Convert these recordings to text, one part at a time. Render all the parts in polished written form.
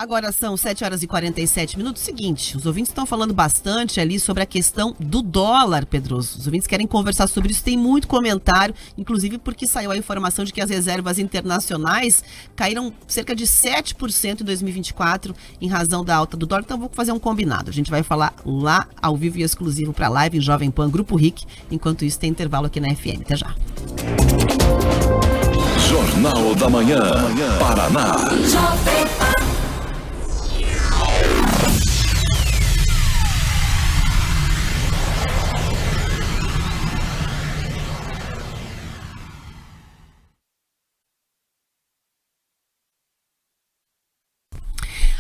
Agora são 7h47. Seguinte, os ouvintes estão falando bastante ali sobre a questão do dólar, Pedroso. Os ouvintes querem conversar sobre isso, tem muito comentário, inclusive porque saiu a informação de que as reservas internacionais caíram cerca de 7% em 2024 em razão da alta do dólar. Então vou fazer um combinado. A gente vai falar lá ao vivo e exclusivo para a live em Jovem Pan Grupo RIC. Enquanto isso, tem intervalo aqui na FM. Até já. Jornal da Manhã, Paraná.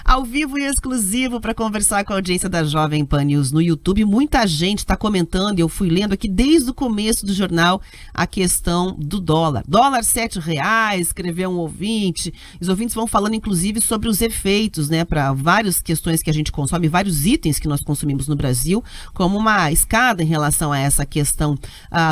Ao vivo e exclusivo para conversar com a audiência da Jovem Pan News no YouTube. Muita gente está comentando, eu fui lendo aqui desde o começo do jornal a questão do dólar. Dólar R$7, escreveu um ouvinte. Os ouvintes vão falando inclusive sobre os efeitos, né, para várias questões que a gente consome, vários itens que nós consumimos no Brasil, como uma escada em relação a essa questão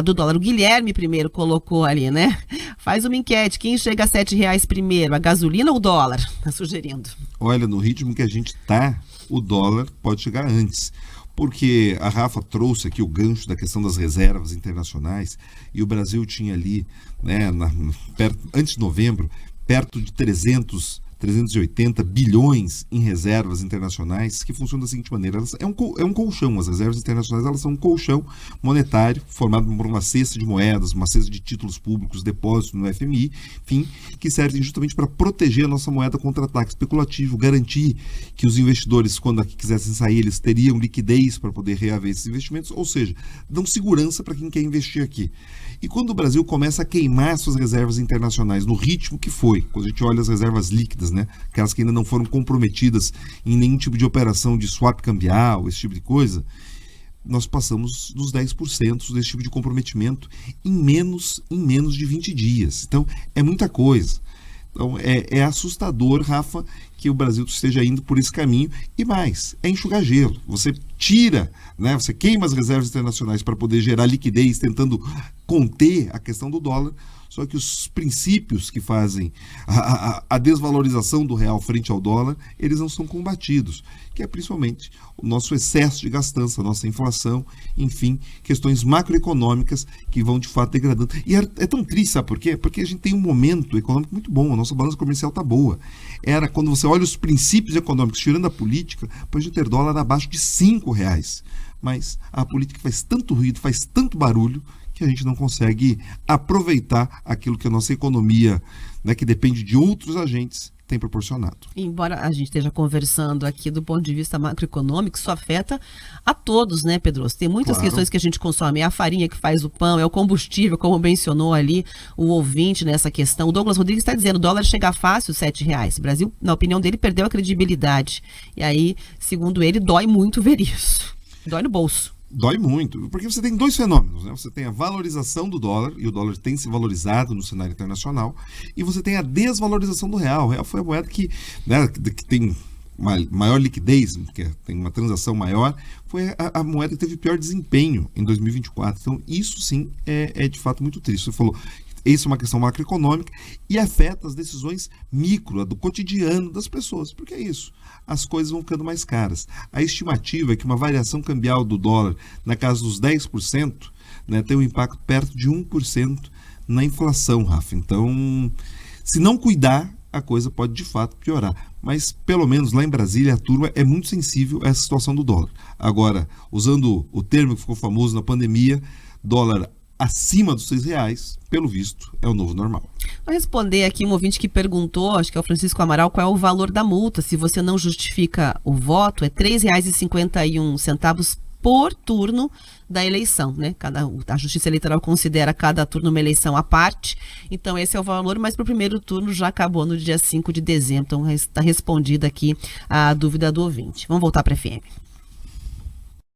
do dólar. O Guilherme primeiro colocou ali, né? Faz uma enquete, quem chega a R$7 primeiro, a gasolina ou o dólar? Está sugerindo. Olha, no ritmo que a gente está, o dólar pode chegar antes. Porque a Rafa trouxe aqui o gancho da questão das reservas internacionais e o Brasil tinha ali, né, antes de novembro, perto de 380 bilhões em reservas internacionais, que funcionam da seguinte maneira: é um colchão. As reservas internacionais, elas são um colchão monetário formado por uma cesta de moedas, uma cesta de títulos públicos, depósitos no FMI, enfim, que servem justamente para proteger a nossa moeda contra ataque especulativo, garantir que os investidores, quando aqui quisessem sair, eles teriam liquidez para poder reaver esses investimentos, ou seja, dão segurança para quem quer investir aqui. E quando o Brasil começa a queimar suas reservas internacionais no ritmo que foi, quando a gente olha as reservas líquidas, né, aquelas que ainda não foram comprometidas em nenhum tipo de operação de swap cambial, esse tipo de coisa, nós passamos dos 10% desse tipo de comprometimento em menos de 20 dias. Então, é muita coisa. Então, é assustador, Rafa, que o Brasil esteja indo por esse caminho. E mais, é enxugar gelo. Você tira, né, você queima as reservas internacionais para poder gerar liquidez, tentando conter a questão do dólar. Só que os princípios que fazem a desvalorização do real frente ao dólar, eles não são combatidos, que é principalmente o nosso excesso de gastança, a nossa inflação, enfim, questões macroeconômicas que vão de fato degradando. E é tão triste, sabe por quê? Porque a gente tem um momento econômico muito bom, a nossa balança comercial está boa. Era quando você olha os princípios econômicos, tirando a política, para a gente ter dólar abaixo de R$5. Mas a política faz tanto ruído, faz tanto barulho, que a gente não consegue aproveitar aquilo que a nossa economia, né, que depende de outros agentes, tem proporcionado. Embora a gente esteja conversando aqui do ponto de vista macroeconômico, isso afeta a todos, né, Pedro? Tem muitas questões que a gente consome. É a farinha que faz o pão, é o combustível, como mencionou ali o ouvinte nessa questão. O Douglas Rodrigues está dizendo, o dólar chega fácil, R$7. O Brasil, na opinião dele, perdeu a credibilidade. E aí, segundo ele, dói muito ver isso. Dói no bolso. Dói muito, porque você tem dois fenômenos, né? Você tem a valorização do dólar, e o dólar tem se valorizado no cenário internacional, e você tem a desvalorização do real. O real foi a moeda que, né, que tem uma maior liquidez, que tem uma transação maior, foi a moeda que teve pior desempenho em 2024. Então, isso sim é de fato muito triste. Você falou, isso é uma questão macroeconômica e afeta as decisões micro, do cotidiano das pessoas. Porque é isso, as coisas vão ficando mais caras. A estimativa é que uma variação cambial do dólar na casa dos 10%, né, tem um impacto perto de 1% na inflação, Rafa. Então, se não cuidar, a coisa pode de fato piorar. Mas, pelo menos lá em Brasília, a turma é muito sensível a essa situação do dólar. Agora, usando o termo que ficou famoso na pandemia, dólar acima dos R$6, pelo visto, é o novo normal. Vou responder aqui um ouvinte que perguntou, acho que é o Francisco Amaral, qual é o valor da multa. Se você não justifica o voto, é R$3,51 por turno da eleição, né? A Justiça Eleitoral considera cada turno uma eleição à parte, então esse é o valor, mas para o primeiro turno já acabou no dia 5 de dezembro, então está respondida aqui a dúvida do ouvinte. Vamos voltar para a FM.